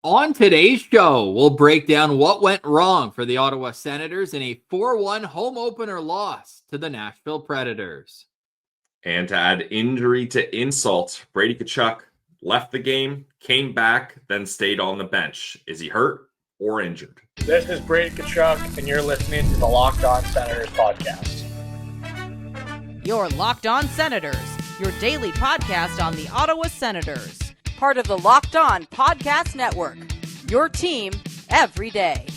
On today's show, we'll break down what went wrong for the Ottawa Senators in a 4-1 home opener loss to the Nashville Predators. And to add injury to insult, Brady Tkachuk left the game, came back, then stayed on the bench. Is he hurt or injured? This is Brady Tkachuk, and you're listening to the Locked On Senators podcast. Your Locked On Senators, your daily podcast on the Ottawa Senators. Part of the Locked On Podcast Network, your team every day.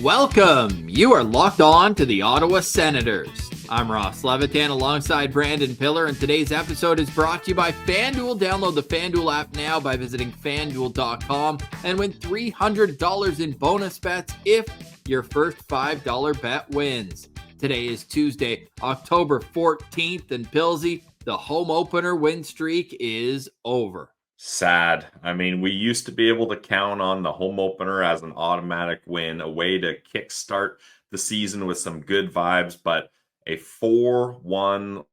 Welcome. You are locked on to the Ottawa Senators. I'm Ross Levitan alongside Brandon Pillar, and today's episode is brought to you by FanDuel. Download the FanDuel app now by visiting FanDuel.com and win $300 in bonus bets if your first $5 bet wins. Today is Tuesday, October 14th, and Pilsy, the home opener win streak is over. Sad. I mean, we used to be able to count on the home opener as an automatic win, a way to kickstart the season with some good vibes, but a 4-1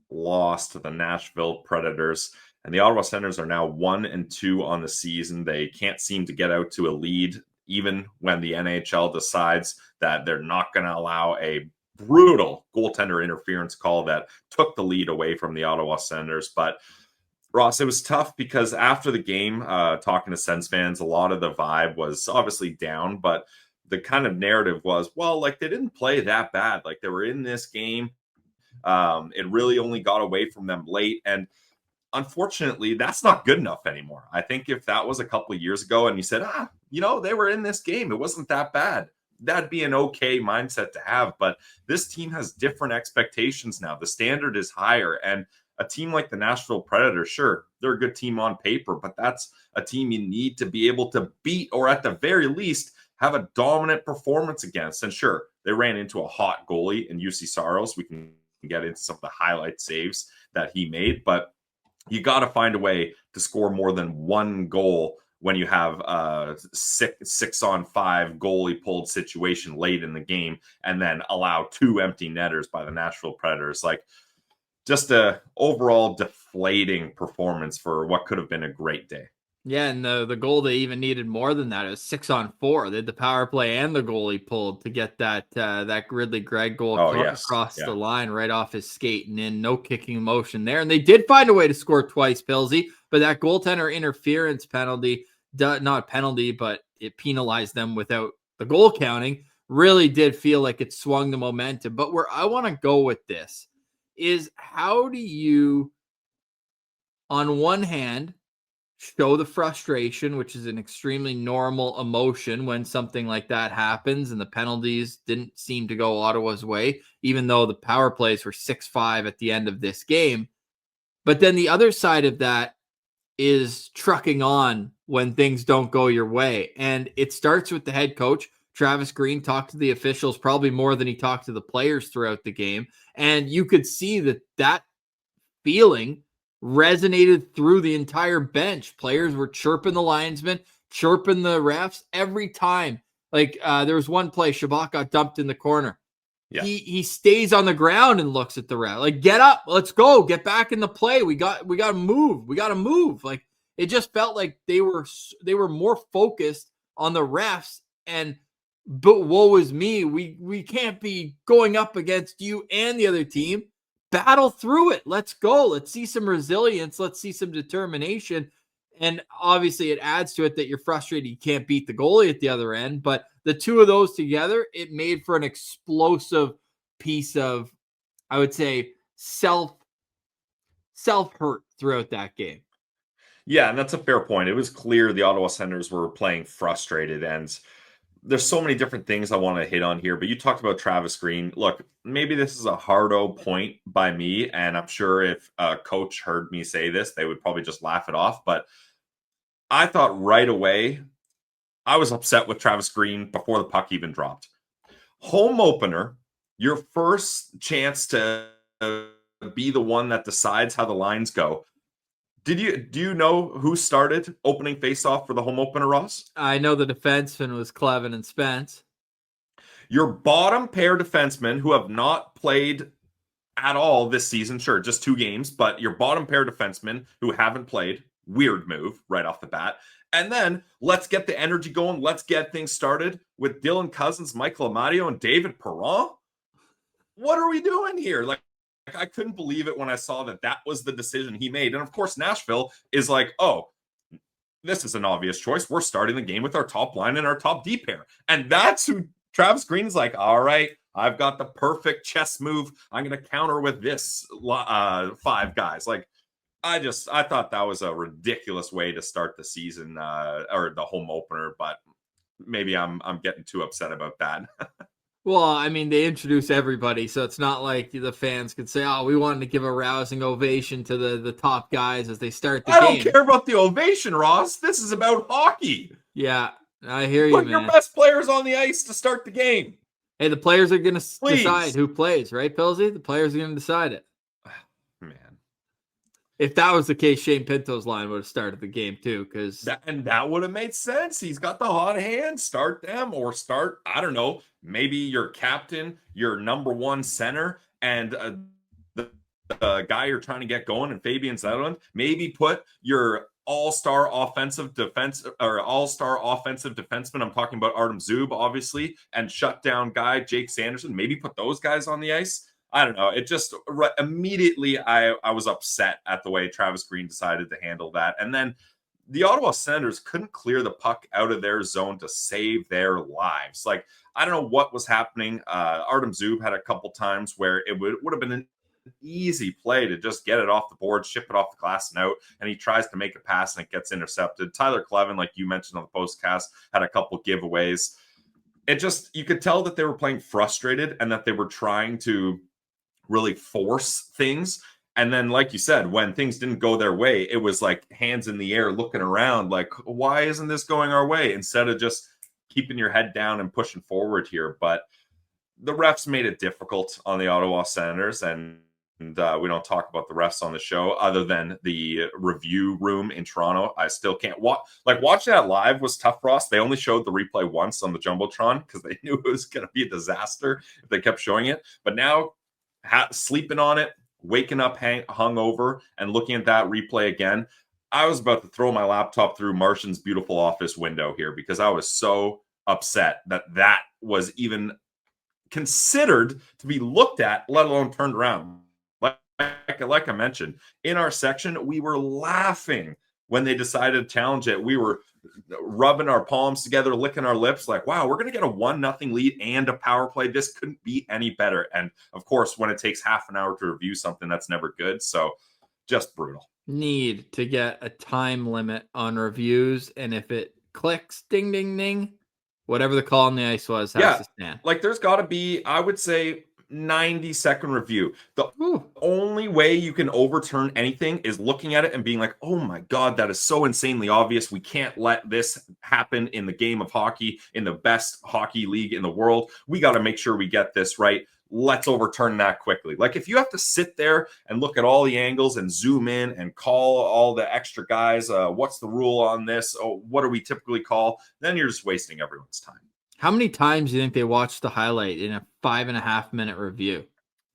loss to the Nashville Predators. And the Ottawa Senators are now 1-2 on the season. They can't seem to get out to a lead, even when the NHL decides that they're not going to allow a brutal goaltender interference call that took the lead away from the Ottawa Senators. But Ross, it was tough because after the game, talking to Sens fans, a lot of the vibe was obviously down, but the kind of narrative was, well, like they didn't play that bad. Like they were in this game. It really only got away from them late. And unfortunately, that's not good enough anymore. I think if that was a couple of years ago and you said, they were in this game, it wasn't that bad, that'd be an okay mindset to have. But this team has different expectations now. The standard is higher. And a team like the Nashville Predators, sure, they're a good team on paper, but that's a team you need to be able to beat, or at the very least, have a dominant performance against. And sure, they ran into a hot goalie in UC Saros. We can get into some of the highlight saves that he made, but you got to find a way to score more than one goal when you have a 6-on-5 goalie pulled situation late in the game, and then allow two empty netters by the Nashville Predators. Like, just a overall deflating performance for what could have been a great day. Yeah, and the goal they even needed more than that. It was 6-on-4. They had the power play and the goalie pulled to get that Ridley Gregg goal across the line right off his skate and in. No kicking motion there. And they did find a way to score twice, Pilsy, but that goaltender interference penalty, not penalty, but it penalized them without the goal counting, really did feel like it swung the momentum. But where I want to go with this is, how do you, on one hand, show the frustration, which is an extremely normal emotion when something like that happens, and the penalties didn't seem to go Ottawa's way, even though the power plays were 6-5 at the end of this game. But then the other side of that is trucking on when things don't go your way. And it starts with the head coach. Travis Green talked to the officials probably more than he talked to the players throughout the game. And you could see that feeling resonated through the entire bench. Players were chirping the linesmen, chirping the refs every time. Like there was one play, Shabbat got dumped in the corner. Yeah. He stays on the ground and looks at the ref. Like, get up, let's go, get back in the play. We got to move. Like, it just felt like they were more focused on the refs. And but woe is me. We can't be going up against you and the other team. Battle through it. Let's go. Let's see some resilience. Let's see some determination. And obviously it adds to it that you're frustrated you can't beat the goalie at the other end. But the two of those together, it made for an explosive piece of, I would say, self-hurt throughout that game. Yeah, and that's a fair point. It was clear the Ottawa Senators were playing frustrated, and there's so many different things I want to hit on here, but you talked about Travis Green. Look, maybe this is a hardo point by me, and I'm sure if a coach heard me say this, they would probably just laugh it off. But I thought right away, I was upset with Travis Green before the puck even dropped. Home opener, your first chance to be the one that decides how the lines go. Do you know who started opening faceoff for the home opener, Ross? I know the defenseman was Clevin and Spence. Your bottom pair defensemen who have not played at all this season, sure, just 2 games, but your bottom pair defensemen who haven't played, Weird move right off the bat. And then let's get the energy going. Let's get things started with Dylan Cousins, Michael Amadio, and David Perron. What are we doing here? Like, I couldn't believe it when I saw that was the decision he made. And of course, Nashville is like, oh, this is an obvious choice. We're starting the game with our top line and our top D pair. And that's who Travis Green's like, all right, I've got the perfect chess move. I'm going to counter with this 5 guys. Like, I thought that was a ridiculous way to start the season or the home opener, but maybe I'm getting too upset about that. Well, I mean, they introduce everybody, so it's not like the fans could say, oh, we wanted to give a rousing ovation to the top guys as they start the game. I don't care about the ovation, Ross. This is about hockey. Yeah, I hear you, Put your best players on the ice to start the game. Hey, the players are going to decide who plays, right, Pilsy? The players are going to decide it. Man. If that was the case, Shane Pinto's line would have started the game too, because that would have made sense. He's got the hot hand. Start them, or start, I don't know, maybe your captain, your number 1 center, and the guy you're trying to get going, and Fabian Zetterlund. Maybe put your all-star offensive defenseman. I'm talking about Artem Zub, obviously, and shutdown guy Jake Sanderson. Maybe put those guys on the ice. I don't know. It just immediately I was upset at the way Travis Green decided to handle that. And then the Ottawa Senators couldn't clear the puck out of their zone to save their lives. Like, I don't know what was happening. Artem Zub had a couple times where it would have been an easy play to just get it off the board, ship it off the glass and out, and he tries to make a pass and it gets intercepted. Tyler Clevin, like you mentioned on the postcast, had a couple giveaways. It just, you could tell that they were playing frustrated and that they were trying to really force things. And then, like you said, when things didn't go their way, it was like hands in the air looking around like, why isn't this going our way? Instead of just keeping your head down and pushing forward here. But the refs made it difficult on the Ottawa Senators, and we don't talk about the refs on the show other than the review room in Toronto. I still can't watching that live was tough, Ross. They only showed the replay once on the Jumbotron because they knew it was going to be a disaster if they kept showing it. But now sleeping on it, waking up hungover and looking at that replay again, I was about to throw my laptop through Martian's beautiful office window here because I was so upset that was even considered to be looked at, let alone turned around. Like I mentioned, in our section, we were laughing when they decided to challenge it. We were rubbing our palms together, licking our lips like, wow, we're going to get a 1-0 lead and a power play. This couldn't be any better. And of course, when it takes half an hour to review something, that's never good. So just brutal. Need to get a time limit on reviews. And if it clicks, ding, ding, ding, whatever the call on the ice was, has to stand. Like there's got to be, I would say, 90-second review. The only way you can overturn anything is looking at it and being like, oh my God, that is so insanely obvious. We can't let this happen in the game of hockey, in the best hockey league in the world. We got to make sure we get this right. Let's overturn that quickly. Like if you have to sit there and look at all the angles and zoom in and call all the extra guys, what's the rule on this? Oh, what do we typically call? Then you're just wasting everyone's time. How many times do you think they watched the highlight in a 5.5-minute review?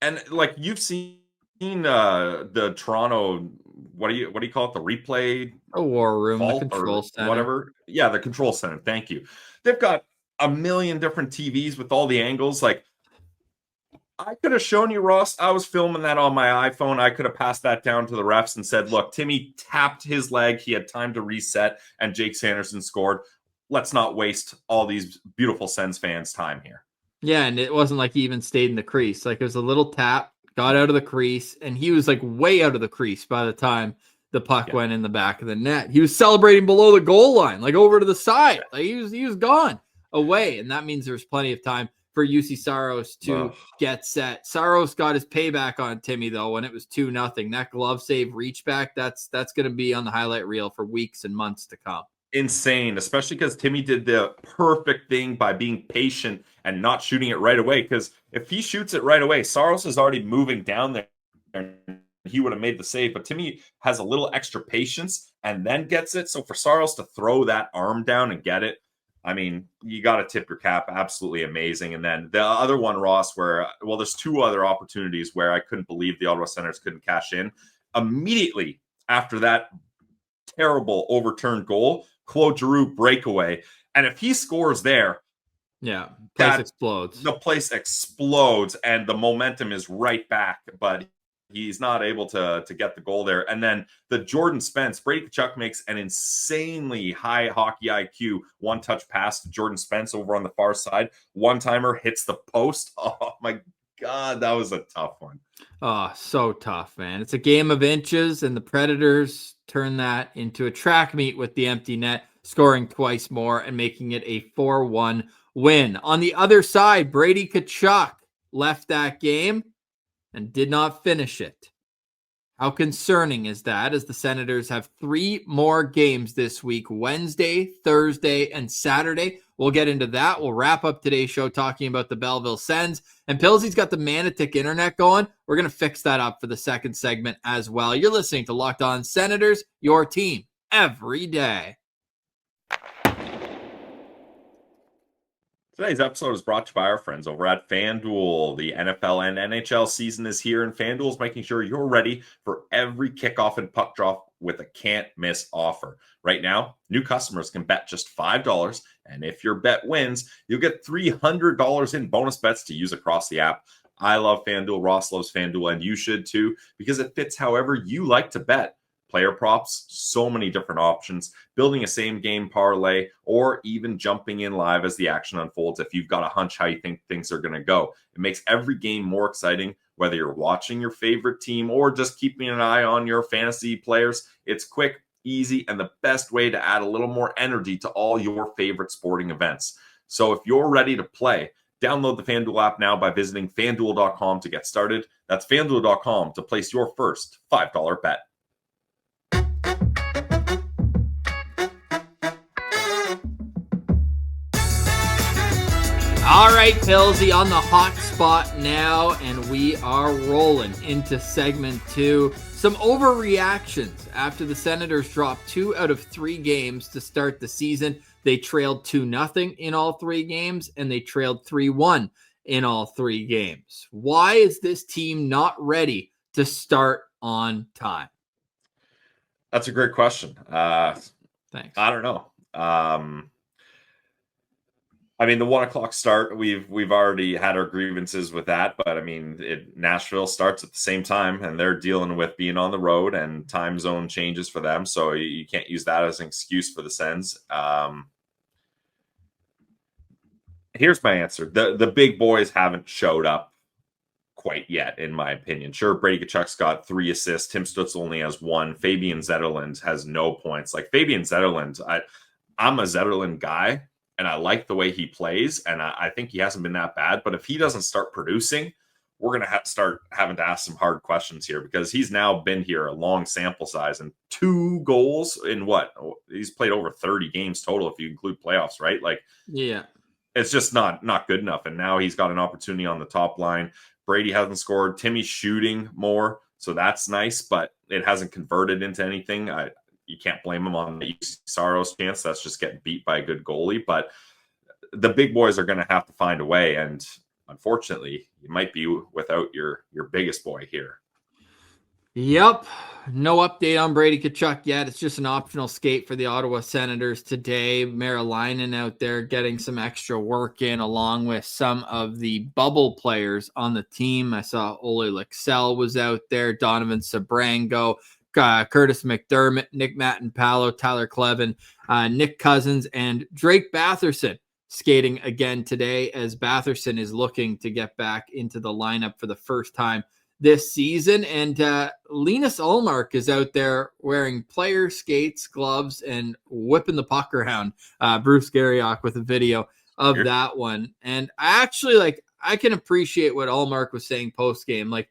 And like you've seen the Toronto, what do you call it? The replay, a war room, the control center, whatever. Yeah, the control center. Thank you. They've got a million different TVs with all the angles. Like I could have shown you, Ross. I was filming that on my iPhone. I could have passed that down to the refs and said, "Look, Timmy tapped his leg. He had time to reset, and Jake Sanderson scored. Let's not waste all these beautiful Sens fans' time here." Yeah, and it wasn't like he even stayed in the crease. Like it was a little tap, got out of the crease, and he was like way out of the crease by the time the puck went in the back of the net. He was celebrating below the goal line, like over to the side. Like he was gone away, and that means there's plenty of time for UC Saros to get set. Saros got his payback on Timmy though when it was 2-0. That glove save reach back, that's going to be on the highlight reel for weeks and months to come. Insane, especially because Timmy did the perfect thing by being patient and not shooting it right away. Because if he shoots it right away, Saros is already moving down there and he would have made the save. But Timmy has a little extra patience and then gets it. So for Saros to throw that arm down and get it, I mean, you got to tip your cap. Absolutely amazing. And then the other one, Ross, where, well, there's two other opportunities where I couldn't believe the Ottawa Senators couldn't cash in. Immediately after that terrible overturned goal, Claude Giroux breakaway. And if he scores there, yeah, place explodes. The place explodes, and the momentum is right back. But he's not able to get the goal there. And then the Jordan Spence, Brady Tkachuk makes an insanely high hockey IQ one-touch pass to Jordan Spence over on the far side. One-timer hits the post. Oh, my God, that was a tough one. Oh, so tough, man. It's a game of inches, and the Predators turn that into a track meet with the empty net, scoring twice more and making it a 4-1 win. On the other side, Brady Tkachuk left that game and did not finish it. How concerning is that, as the Senators have 3 more games this week, Wednesday, Thursday, and Saturday. We'll get into that. We'll wrap up today's show talking about the Belleville Sens. And Pillsy's got the Manitic internet going. We're going to fix that up for the second segment as well. You're listening to Locked On Senators, your team every day. Today's episode is brought to you by our friends over at FanDuel. The NFL and NHL season is here, and FanDuel is making sure you're ready for every kickoff and puck drop with a can't-miss offer. Right now, new customers can bet just $5, and if your bet wins, you'll get $300 in bonus bets to use across the app. I love FanDuel, Ross loves FanDuel, and you should too, because it fits however you like to bet. Player props, so many different options, building a same game parlay, or even jumping in live as the action unfolds if you've got a hunch how you think things are going to go. It makes every game more exciting, whether you're watching your favorite team or just keeping an eye on your fantasy players. It's quick, easy, and the best way to add a little more energy to all your favorite sporting events. So if you're ready to play, download the FanDuel app now by visiting FanDuel.com to get started. That's FanDuel.com to place your first $5 bet. All right, Pillsy on the hot spot now, and we are rolling into segment 2. Some overreactions after the Senators dropped 2 out of 3 games to start the season. They trailed 2-0 in all 3 games, and they trailed 3-1 in all 3 games. Why is this team not ready to start on time? That's a great question. Thanks. I don't know. I mean, the 1:00 start, we've already had our grievances with that, but I mean, Nashville starts at the same time, and they're dealing with being on the road and time zone changes for them, so you can't use that as an excuse for the Sens. Here's my answer: the big boys haven't showed up quite yet, in my opinion. Sure, Brady Tkachuk's got 3 assists. Tim Stutzle only has 1. Fabian Zetterlund has no points. Like Fabian Zetterlund, I'm a Zetterlund guy. And I like the way he plays, and I think he hasn't been that bad. But if he doesn't start producing, we're going to have to start having to ask some hard questions here, because he's now been here a long sample size, and 2 goals in what? He's played over 30 games total if you include playoffs, right? Like, yeah, it's just not good enough. And now he's got an opportunity on the top line. Brady hasn't scored. Timmy's shooting more, so that's nice, but it hasn't converted into anything. You can't blame him on the Saros chance. That's just getting beat by a good goalie. But the big boys are going to have to find a way. And unfortunately, you might be without your biggest boy here. Yep. No update on Brady Tkachuk yet. It's just an optional skate for the Ottawa Senators today. Marilainen out there getting some extra work in, along with some of the bubble players on the team. I saw Ole Lexell was out there, Donovan Sabrango, Curtis McDermott, Nick Mattenpalo, Tyler Clevin, Nick Cousins, and Drake Batherson skating again today, as Batherson is looking to get back into the lineup for the first time this season. And Linus Ullmark is out there wearing player skates, gloves, and whipping the puck around. Bruce Garriock with a video of that one. And I can appreciate what Ullmark was saying post-game. Like,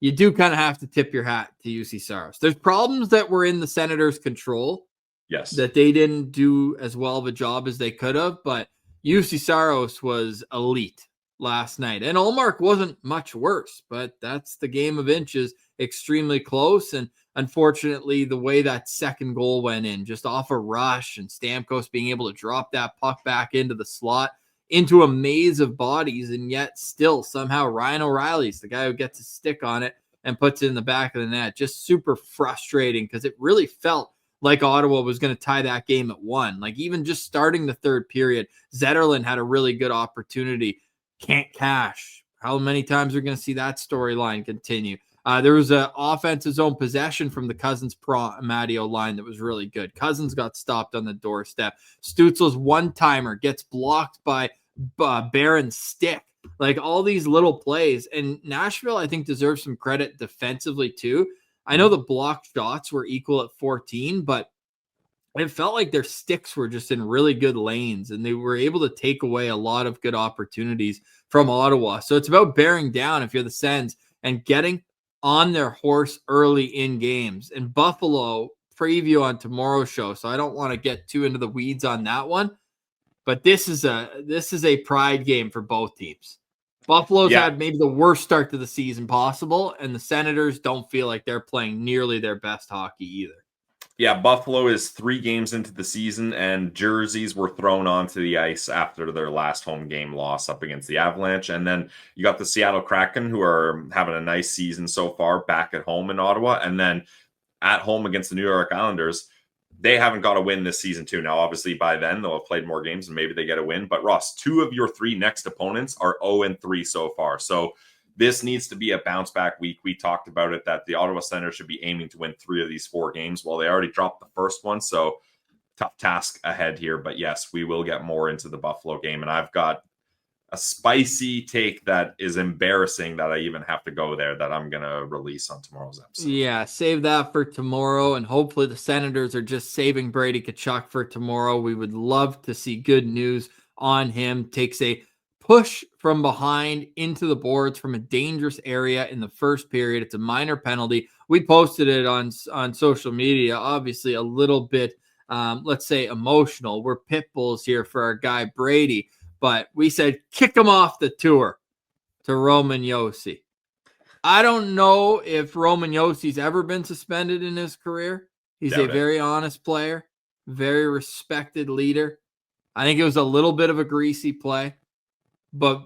you do kind of have to tip your hat to UC Saros. There's problems that were in the Senators' control. Yes. That they didn't do as well of a job as they could have, but UC Saros was elite last night. And Ullmark wasn't much worse, but that's the game of inches, extremely close. And unfortunately, the way that second goal went in, just off a rush, and Stamkos being able to drop that puck back into the slot, into a maze of bodies, and yet still somehow Ryan O'Reilly's the guy who gets a stick on it and puts it in the back of the net. Just super frustrating, because it really felt like Ottawa was going to tie that game at 1. Like even just starting the third period, Zetterlund had a really good opportunity. Can't cash. How many times are we going to see that storyline continue? There was an offensive zone possession from the Cousins Matteo line that was really good. Cousins got stopped on the doorstep. Stutzle's one-timer gets blocked by Barron's stick. Like all these little plays. And Nashville, I think, deserves some credit defensively too. I know the blocked shots were equal at 14, but it felt like their sticks were just in really good lanes, and they were able to take away a lot of good opportunities from Ottawa. So it's about bearing down if you're the Sens and getting on their horse early in games. And Buffalo preview on tomorrow's show, so I don't want to get too into the weeds on that one. But this is a pride game for both teams. Buffalo's had maybe the worst start to the season possible, and the Senators don't feel like they're playing nearly their best hockey either. Yeah, Buffalo is 3 games into the season, and jerseys were thrown onto the ice after their last home game loss up against the Avalanche. And then you got the Seattle Kraken, who are having a nice season so far back at home in Ottawa. And then at home against the New York Islanders, they haven't got a win this season too. Now, obviously, by then, they'll have played more games and maybe they get a win. But Ross, 2 of your 3 next opponents are 0-3 so far. So this needs to be a bounce-back week. We talked about it, that the Ottawa Senators should be aiming to win 3 of these 4 games. Well, they already dropped the first one, so tough task ahead here. But yes, we will get more into the Buffalo game. And I've got a spicy take that is embarrassing that I even have to go there, that I'm going to release on tomorrow's episode. Yeah, save that for tomorrow. And hopefully the Senators are just saving Brady Tkachuk for tomorrow. We would love to see good news on him. Takes a push from behind into the boards from a dangerous area in the first period. It's a minor penalty. We posted it on social media, obviously a little bit, let's say, emotional. We're pit bulls here for our guy Brady, but we said kick him off the tour to Roman Josi. I don't know if Roman Josi's ever been suspended in his career. He's a very honest player, very respected leader. I think it was a little bit of a greasy play, but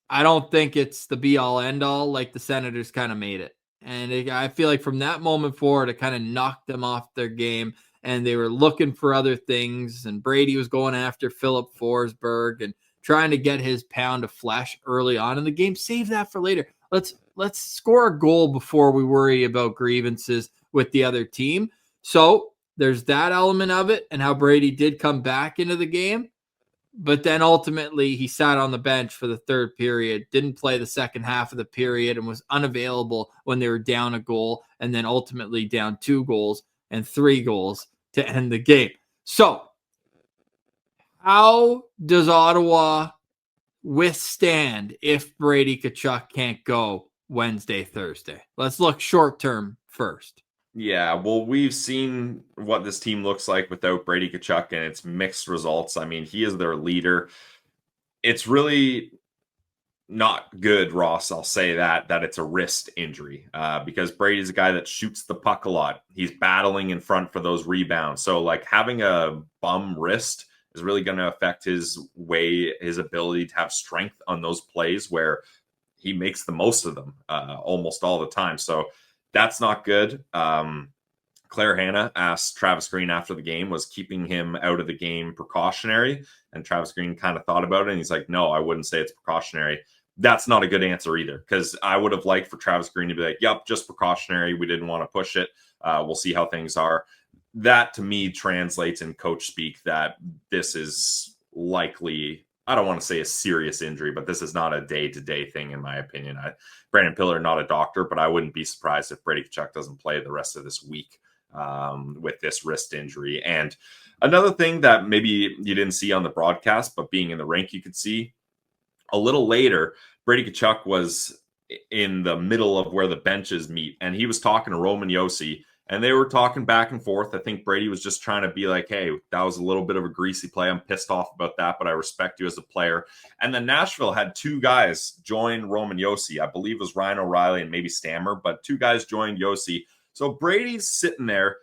I don't think it's the be-all, end-all like the Senators kind of made it. And I feel like from that moment forward, it kind of knocked them off their game, and they were looking for other things, and Brady was going after Philip Forsberg and trying to get his pound of flesh early on in the game. Save that for later. Let's score a goal before we worry about grievances with the other team. So there's that element of it, and how Brady did come back into the game. But then ultimately he sat on the bench for the third period, didn't play the second half of the period, and was unavailable when they were down a goal, and then ultimately down 2 goals and 3 goals to end the game. So how does Ottawa withstand if Brady Tkachuk can't go Wednesday, Thursday? Let's look short term first. Yeah, well, we've seen what this team looks like without Brady Tkachuk, and it's mixed results. I mean, he is their leader. It's really not good, Ross. I'll say that it's a wrist injury because Brady's a guy that shoots the puck a lot. He's battling in front for those rebounds. So, like, having a bum wrist is really going to affect his ability to have strength on those plays where he makes the most of them almost all the time. So that's not good. Claire Hanna asked Travis Green after the game, was keeping him out of the game precautionary? And Travis Green kind of thought about it, and he's like, no, I wouldn't say it's precautionary. That's not a good answer either, because I would have liked for Travis Green to be like, yep, just precautionary. We didn't want to push it. We'll see how things are. That, to me, translates in coach speak that this is likely, I don't want to say a serious injury, but this is not a day-to-day thing, in my opinion. Brandon Pillar, not a doctor, but I wouldn't be surprised if Brady Tkachuk doesn't play the rest of this week with this wrist injury. And another thing that maybe you didn't see on the broadcast, but being in the rink, you could see a little later, Brady Tkachuk was in the middle of where the benches meet, and he was talking to Roman Josi, and they were talking back and forth. I think Brady was just trying to be like, hey, that was a little bit of a greasy play. I'm pissed off about that, but I respect you as a player. And then Nashville had 2 guys join Roman Josi. I believe it was Ryan O'Reilly and maybe Stammer, but 2 guys joined Josi. So Brady's sitting there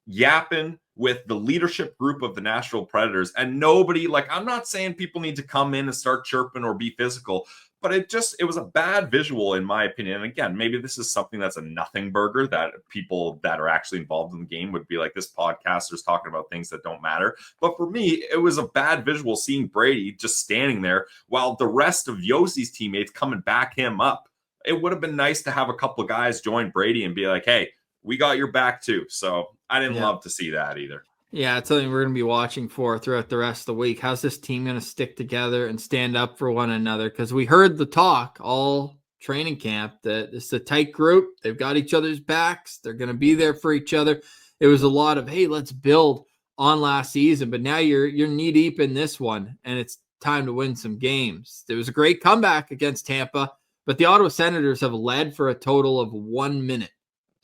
yapping with the leadership group of the Nashville Predators, and nobody, like, I'm not saying people need to come in and start chirping or be physical, but it was a bad visual in my opinion. And again, maybe this is something that's a nothing burger that people that are actually involved in the game would be like, this podcaster's talking about things that don't matter. But for me, it was a bad visual seeing Brady just standing there while the rest of Yossi's teammates come and back him up. It would have been nice to have a couple of guys join Brady and be like, hey, we got your back too. So I didn't love to see that either. Yeah, it's something we're going to be watching for throughout the rest of the week. How's this team going to stick together and stand up for one another? Because we heard the talk all training camp that it's a tight group. They've got each other's backs. They're going to be there for each other. It was a lot of, hey, let's build on last season. But now you're knee deep in this one, and it's time to win some games. There was a great comeback against Tampa, but the Ottawa Senators have led for a total of 1 minute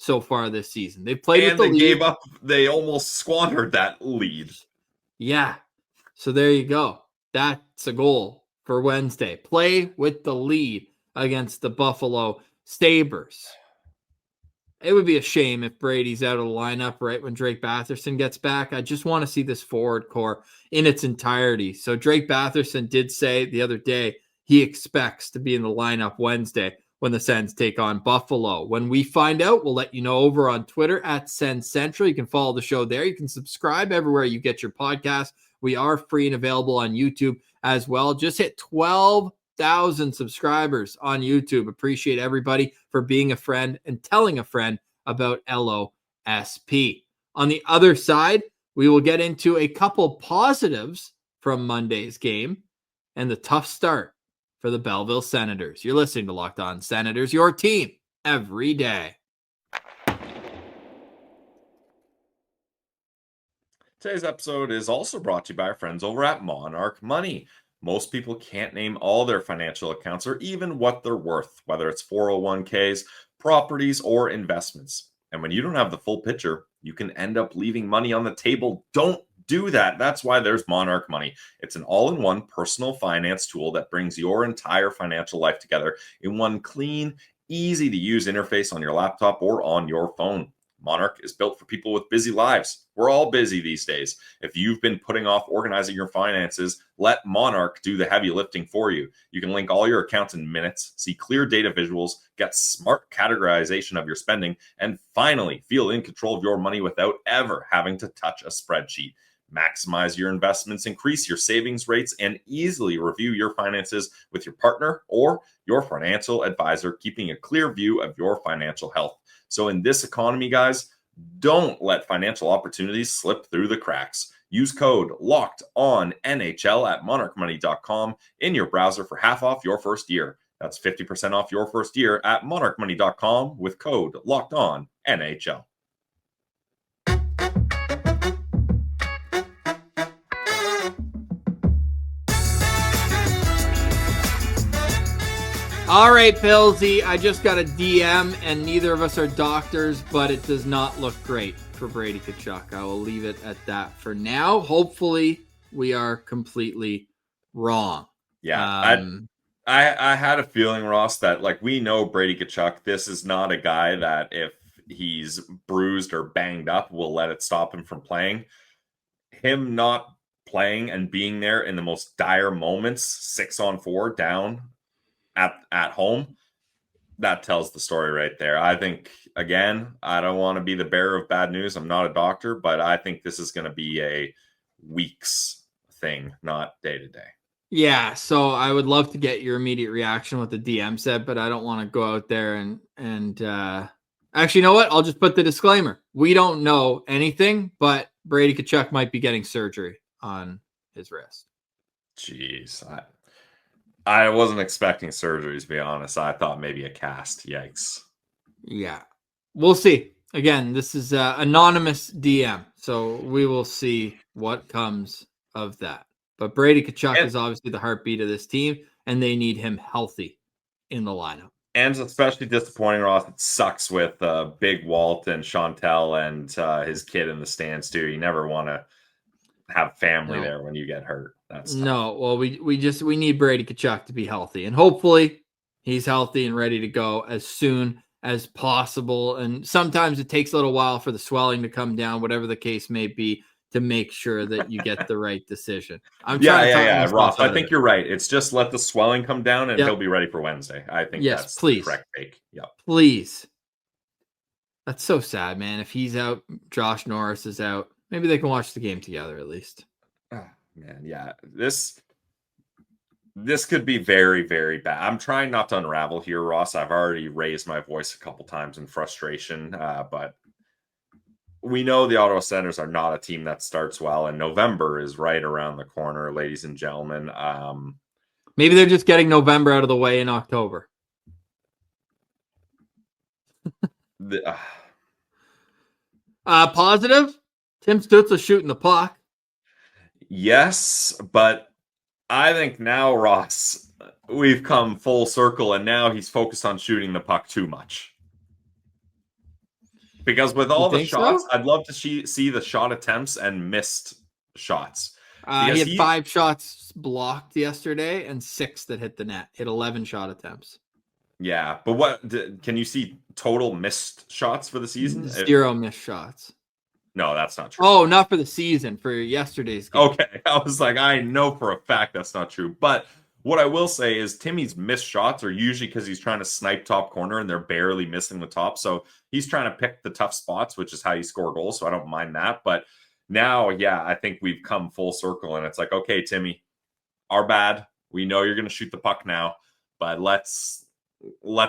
so far this season. They played with the lead. Gave up. They almost squandered that lead. Yeah. So there you go. That's a goal for Wednesday. Play with the lead against the Buffalo Sabres. It would be a shame if Brady's out of the lineup right when Drake Batherson gets back. I just want to see this forward core in its entirety. So Drake Batherson did say the other day he expects to be in the lineup Wednesday when the Sens take on Buffalo. When we find out, we'll let you know over on Twitter at Sens Central. You can follow the show there. You can subscribe everywhere you get your podcast. We are free and available on YouTube as well. Just hit 12,000 subscribers on YouTube. Appreciate everybody for being a friend and telling a friend about LOSP. On the other side, we will get into a couple positives from Monday's game and the tough start for the Belleville Senators. You're listening to Locked On Senators, your team every day. Today's episode is also brought to you by our friends over at Monarch Money. Most people can't name all their financial accounts or even what they're worth, whether it's 401ks, properties, or investments. And when you don't have the full picture, you can end up leaving money on the table. Don't do that. That's why there's Monarch Money. It's an all-in-one personal finance tool that brings your entire financial life together in one clean, easy-to-use interface on your laptop or on your phone. Monarch is built for people with busy lives. We're all busy these days. If you've been putting off organizing your finances, let Monarch do the heavy lifting for you. You can link all your accounts in minutes, see clear data visuals, get smart categorization of your spending, and finally feel in control of your money without ever having to touch a spreadsheet. Maximize your investments, increase your savings rates, and easily review your finances with your partner or your financial advisor, keeping a clear view of your financial health. So in this economy, guys, don't let financial opportunities slip through the cracks. Use code LOCKEDONNHL at monarchmoney.com in your browser for half off your first year. That's 50% off your first year at monarchmoney.com with code LOCKEDONNHL. All right, Pillsy, I just got a DM, and neither of us are doctors, but it does not look great for Brady Tkachuk. I will leave it at that for now. Hopefully, we are completely wrong. Yeah, I had a feeling, Ross, that like we know Brady Tkachuk, this is not a guy that if he's bruised or banged up, will let it stop him from playing. Him not playing and being there in the most dire moments, 6-on-4 down at home, that tells the story right there. I think, again, I don't want to be the bearer of bad news. I'm not a doctor, but I think this is going to be a weeks thing, not day to day. Yeah, so I would love to get your immediate reaction what the DM said, but I don't want to go out there and actually, you know what? I'll just put the disclaimer. We don't know anything, but Brady Tkachuk might be getting surgery on his wrist. Jeez, I wasn't expecting surgery, to be honest. I thought maybe a cast. Yikes. Yeah, we'll see. Again, this is anonymous DM, so we will see what comes of that. But Brady Tkachuk is obviously the heartbeat of this team, and they need him healthy in the lineup. And it's especially disappointing, Ross. It sucks with Big Walt and Chantel and his kid in the stands, too. You never want to have family there when you get hurt. That's tough. No, well, we need Brady Tkachuk to be healthy, and hopefully he's healthy and ready to go as soon as possible. And sometimes it takes a little while for the swelling to come down, whatever the case may be, to make sure that you get the right decision. Yeah, Ross, I think you're right. It's just let the swelling come down and he'll be ready for Wednesday. I think that's the correct take. Yeah. Please. That's so sad, man. If he's out, Josh Norris is out. Maybe they can watch the game together at least. Oh, man, yeah. This could be very, very bad. I'm trying not to unravel here, Ross. I've already raised my voice a couple times in frustration, but we know the Ottawa Senators are not a team that starts well, and November is right around the corner, ladies and gentlemen. Maybe they're just getting November out of the way in October. Positive? Tim Stutzle shooting the puck. Yes, but I think now, Ross, we've come full circle, and now he's focused on shooting the puck too much. Because with all the shots, I'd love to see the shot attempts and missed shots. He had 5 shots blocked yesterday and 6 that hit the net. Hit 11 shot attempts. Yeah, but what can you see total missed shots for the season? 0 missed shots. No, that's not true. Oh, not for the season, for yesterday's game. Okay, I was like, I know for a fact that's not true. But what I will say is Timmy's missed shots are usually because he's trying to snipe top corner and they're barely missing the top. So he's trying to pick the tough spots, which is how you score goals. So I don't mind that. But now, yeah, I think we've come full circle. And it's like, okay, Timmy, our bad. We know you're going to shoot the puck now. But let's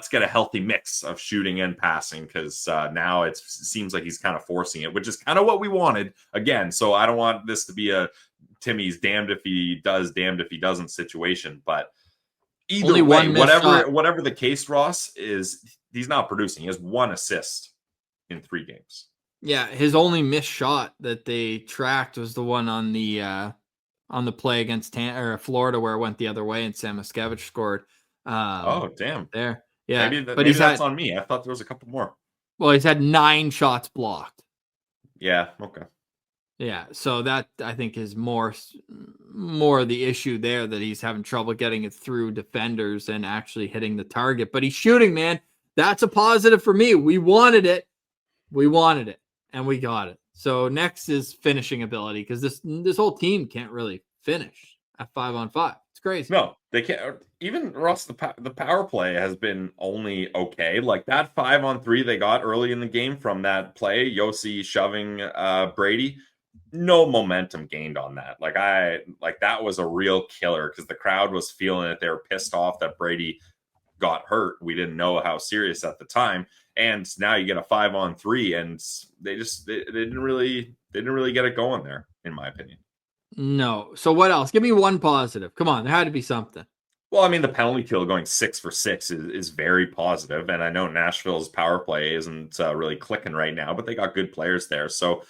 get a healthy mix of shooting and passing, because now it seems like he's kind of forcing it, which is kind of what we wanted again. So I don't want this to be a Timmy's damned if he does, damned if he doesn't situation. But either way, whatever the case, Ross, is he's not producing. He has 1 assist in 3 games. Yeah, his only missed shot that they tracked was the one on the play against Florida where it went the other way and Sam Miskevich scored. Oh, damn. There. Yeah. Maybe that's on me. I thought there was a couple more. Well, he's had 9 shots blocked. Yeah. Okay. Yeah. So that, I think, is more the issue there, that he's having trouble getting it through defenders and actually hitting the target. But he's shooting, man. That's a positive for me. We wanted it. And we got it. So next is finishing ability, because this whole team can't really finish at 5-on-5. It's crazy. No, they can't. Even Ross, the power play has been only okay. Like that 5-on-3 they got early in the game from that play, Yossi shoving Brady, no momentum gained on that. Like that was a real killer, because the crowd was feeling it. They were pissed off that Brady got hurt. We didn't know how serious at the time, and now you get a 5-on-3, and they didn't really get it going there, in my opinion. No. So what else? Give me one positive. Come on, there had to be something. Well, I mean, the penalty kill going 6 for 6 is very positive, and I know Nashville's power play isn't really clicking right now, but they got good players there, so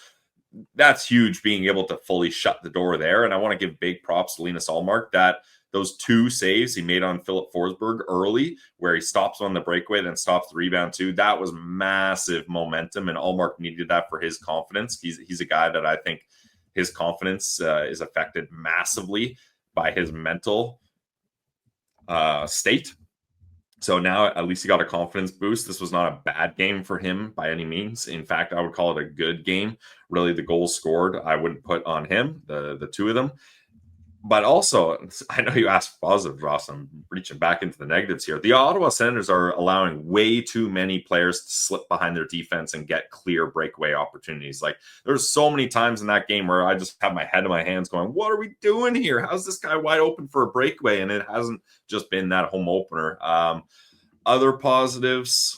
that's huge, being able to fully shut the door there. And I want to give big props to Linus Ullmark, that those 2 saves he made on Philip Forsberg early, where he stops on the breakaway, then stops the rebound too. That was massive momentum, and Ullmark needed that for his confidence. He's a guy that I think his confidence is affected massively by his mental state. So now at least he got a confidence boost. This was not a bad game for him by any means. In fact, I would call it a good game. Really, the goals scored, I wouldn't put on him, the 2 of them. But also, I know you asked positive, Ross. I'm reaching back into the negatives here. The Ottawa Senators are allowing way too many players to slip behind their defense and get clear breakaway opportunities. Like, there's so many times in that game where I just have my head in my hands going, what are we doing here? How's this guy wide open for a breakaway? And it hasn't just been that home opener. Other positives,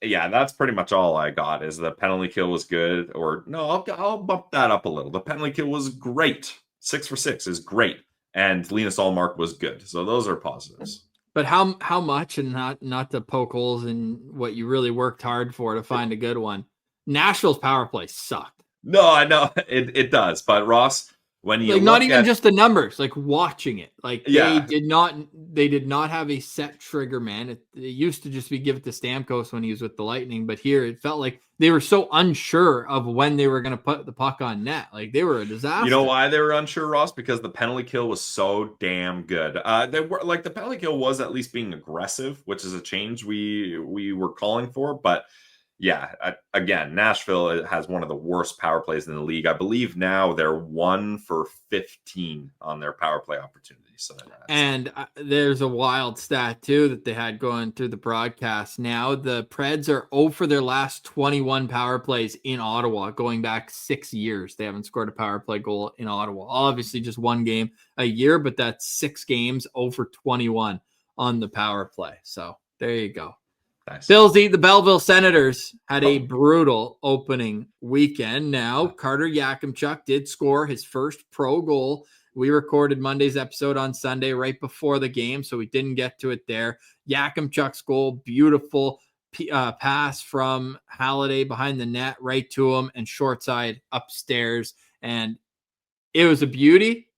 yeah, that's pretty much all I got. Is the penalty kill was good, or no? I'll bump that up a little. The penalty kill was great. 6 for 6 is great, and Linus Ullmark was good. So those are positives. But how much, and not to poke holes in what you really worked hard for to find a good one. Nashville's power play sucked. No, I know it does, but Ross, when you like not even just the numbers, like watching it, like they did not have a set trigger man. It used to just be give it to Stamkos when he was with the Lightning, but here it felt like they were so unsure of when they were going to put the puck on net. Like they were a disaster. You know why they were unsure, Ross? Because the penalty kill was so damn good. They were like the penalty kill was at least being aggressive, which is a change we were calling for, but. Yeah, again, Nashville has one of the worst power plays in the league. I believe now they're 1 for 15 on their power play opportunities. So and there's a wild stat too that they had going through the broadcast. Now the Preds are 0 for their last 21 power plays in Ottawa, going back 6 years. They haven't scored a power play goal in Ottawa. Obviously, just one game a year, but that's 6 games, 0 for 21 on the power play. So there you go. Nice. Billsy, the Belleville Senators had a brutal opening weekend. Now, Carter Gametime did score his first pro goal. We recorded Monday's episode on Sunday right before the game, so we didn't get to it there. Gametim's goal, beautiful pass from Halliday behind the net right to him and short side upstairs. And it was a beauty,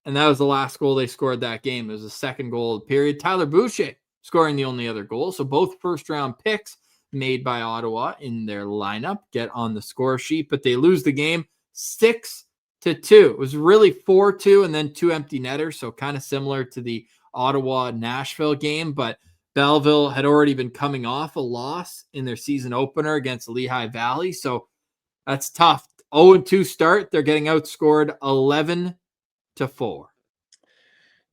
and that was the last goal they scored that game. It was the second goal of the period. Tyler Boucher scoring the only other goal. So both first-round picks made by Ottawa in their lineup get on the score sheet, but they lose the game 6-2. It was really 4-2 and then 2 empty netters, so kind of similar to the Ottawa-Nashville game, but Belleville had already been coming off a loss in their season opener against Lehigh Valley, so that's tough. 0-2 start. They're getting outscored 11-4.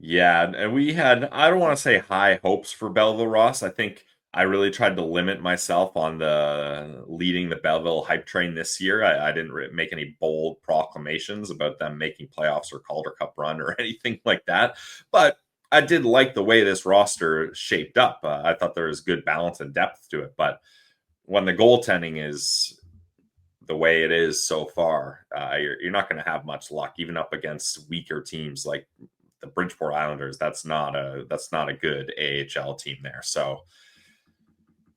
Yeah, and we had, I don't want to say high hopes for Belleville, Ross. I think I really tried to limit myself on the leading the Belleville hype train this year. I didn't make any bold proclamations about them making playoffs or Calder Cup run or anything like that. But I did like the way this roster shaped up. I thought there was good balance and depth to it. But when the goaltending is the way it is so far, you're not going to have much luck, even up against weaker teams like the Bridgeport Islanders. That's not a good AHL team there. So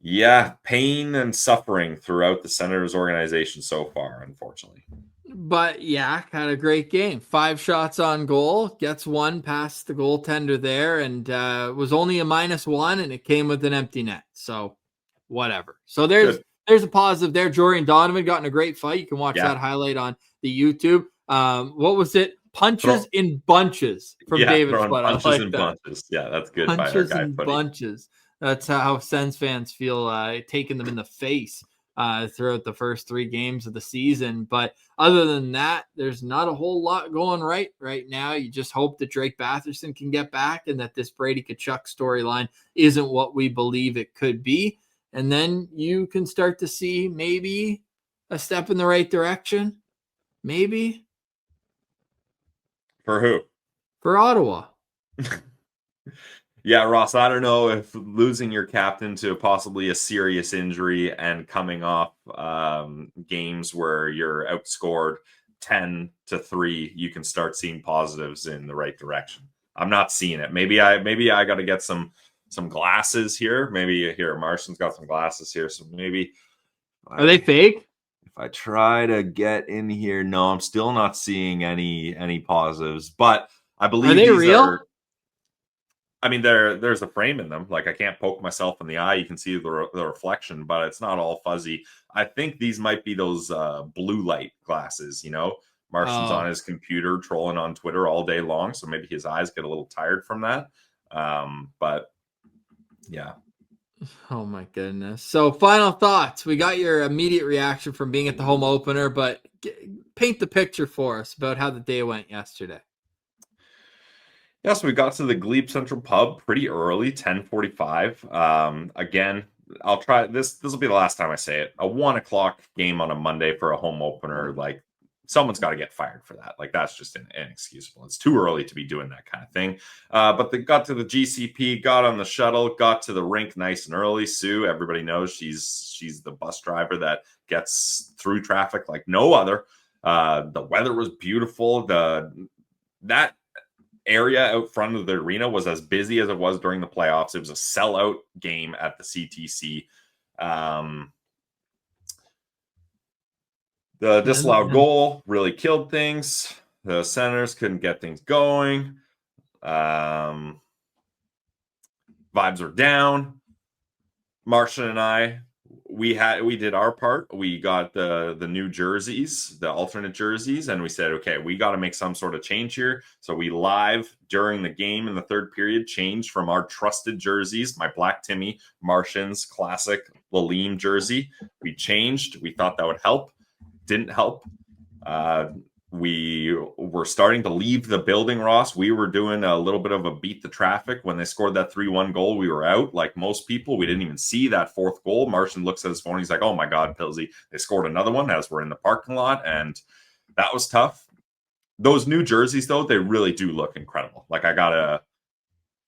yeah, pain and suffering throughout the Senators organization so far, unfortunately. But yeah, had a great game. 5 shots on goal, gets one past the goaltender there, and was only a -1, and it came with an empty net. So whatever. So there's a positive there. Jordan Donovan got in a great fight. You can watch that highlight on the YouTube. What was it? Punches in bunches from David Spud. Punches in bunches. Yeah, that's good. Punches in bunches. That's how Sens fans feel taking them in the face throughout the first 3 games of the season. But other than that, there's not a whole lot going right now. You just hope that Drake Batherson can get back and that this Brady Tkachuk storyline isn't what we believe it could be. And then you can start to see maybe a step in the right direction. Maybe. For who? For Ottawa. Yeah, Ross, I don't know if losing your captain to possibly a serious injury and coming off games where you're outscored 10-3, you can start seeing positives in the right direction. I'm not seeing it. Maybe I got to get some glasses here. Maybe here, Marston's got some glasses here, so maybe. Are they fake? If I try to get in here, no, I'm still not seeing any positives. But I believe these real? I mean, there's a frame in them. Like I can't poke myself in the eye. You can see the reflection, but it's not all fuzzy. I think these might be those blue light glasses. You know, Marston's on his computer trolling on Twitter all day long, so maybe his eyes get a little tired from that. But yeah. Oh my goodness. So final thoughts. We got your immediate reaction from being at the home opener, but paint the picture for us about how the day went yesterday. Yeah, so we got to the Glebe Central Pub pretty early, 10:45. Again, I'll try this. This will be the last time I say it. A 1:00 game on a Monday for a home opener, like someone's got to get fired for that. Like that's just inexcusable. It's too early to be doing that kind of thing. But they got to the GCP, got on the shuttle, got to the rink nice and early. Sue, everybody knows she's the bus driver that gets through traffic like no other. The weather was beautiful. That area out front of the arena was as busy as it was during the playoffs. It was a sellout game at the CTC. The disallowed goal really killed things. The Senators couldn't get things going. Vibes were down. Martian and I, we did our part. We got the new jerseys, the alternate jerseys, and we said, okay, we got to make some sort of change here. So we live during the game in the third period changed from our trusted jerseys, my Black Timmy, Martians, classic Lalim jersey. We changed. We thought that would help. Didn't help. We were starting to leave the building, Ross. We were doing a little bit of a beat the traffic. When they scored that 3-1 goal, we were out like most people. We didn't even see that fourth goal. Martian looks at his phone. He's like, oh my God, Pilsy. They scored another one as we're in the parking lot. And that was tough. Those new jerseys, though, they really do look incredible. Like I gotta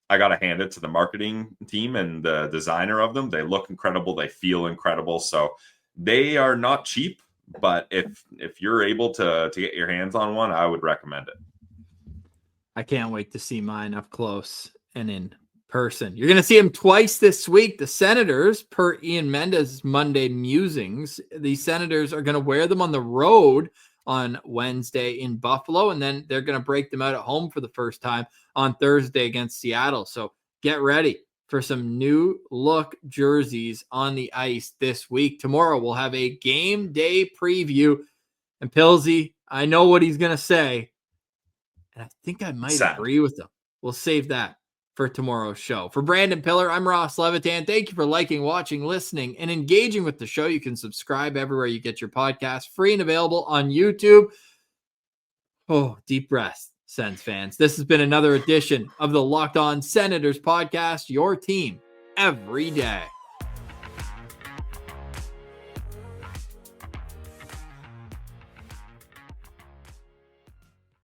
hand it to the marketing team and the designer of them. They look incredible. They feel incredible. So they are not cheap. But if you're able to get your hands on one, I would recommend it. I can't wait to see mine up close and in person. You're going to see them twice this week. The Senators, per Ian Mendez's Monday musings, the Senators are going to wear them on the road on Wednesday in Buffalo, and then they're going to break them out at home for the first time on Thursday against Seattle. So get ready for some new look jerseys on the ice this week. Tomorrow we'll have a game day preview. And Pilsy, I know what he's going to say. And I think I might agree with him. We'll save that for tomorrow's show. For Brandon Pillar, I'm Ross Levitan. Thank you for liking, watching, listening, and engaging with the show. You can subscribe everywhere you get your podcast, free and available on YouTube. Oh, deep breath, Sens fans. This has been another edition of the Locked On Senators podcast, your team every day.